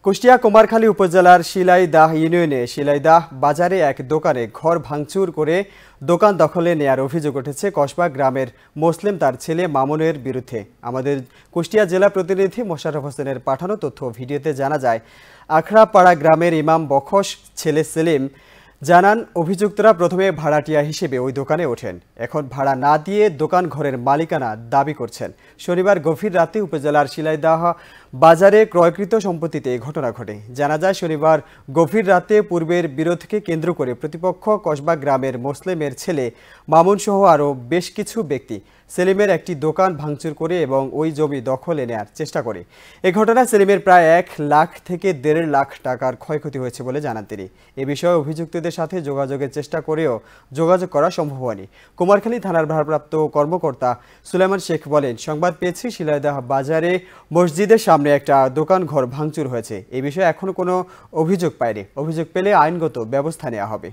কুষ্টিয়া কুমারখালী উপজেলার শিলাইদাহ ইউনিয়নে শিলাইদাহ বাজারে এক দোকানে ঘর ভাঙচুর করে দোকান দখলে নেয়ার অভিযোগ উঠেছে কসবা গ্রামের মুসলিম তার ছেলে মামুনের বিরুদ্ধে। আমাদের কুষ্টিয়া জেলা প্রতিনিধি মোশাররফ হোসেনের পাঠানো তথ্য ভিডিওতে জানা যায়, আখড়াপাড়া গ্রামের ইমাম বখশ ছেলে সেলিম জানান, অভিযুক্তরা প্রথমে ভাড়াটিয়া হিসেবে ওই দোকানে ওঠেন। এখন ভাড়া না দিয়ে দোকান ঘরের মালিকানা দাবি করছেন। শনিবার গভীর রাতে উপজেলার শিলাইদাহ বাজারে ক্রয়কৃত সম্পত্তিতে এই ঘটনা ঘটে। জানা যায়, শনিবার গভীর রাতে পূর্বের বিরোধকে কেন্দ্র করে প্রতিপক্ষ কসবা গ্রামের মুসলিমের ছেলে মামুন সহ আরও বেশ কিছু ব্যক্তি সেলিমের একটি দোকান ভাঙচুর করে এবং ওই জমি দখলে নেয়ার চেষ্টা করে। এই ঘটনায় সেলিমের প্রায় 1 লাখ থেকে 1.5 লাখ টাকার ক্ষয়ক্ষতি হয়েছে বলে জানান তিনি। এ বিষয়ে অভিযুক্তদের সাথে যোগাযোগের চেষ্টা করেও যোগাযোগ করা সম্ভব হয়নি। কুমারখালী থানার ভারপ্রাপ্ত কর্মকর্তা সুলাইমান শেখ বলেন, সংবাদ পেয়েছি শিলাইদাহ বাজারে মসজিদের সামনে একটা দোকান ঘর ভাঙচুর হয়েছে। এই বিষয়ে এখনো কোনো অভিযোগ পায়নি। অভিযোগ পেলে আইনগত ব্যবস্থা নেওয়া হবে।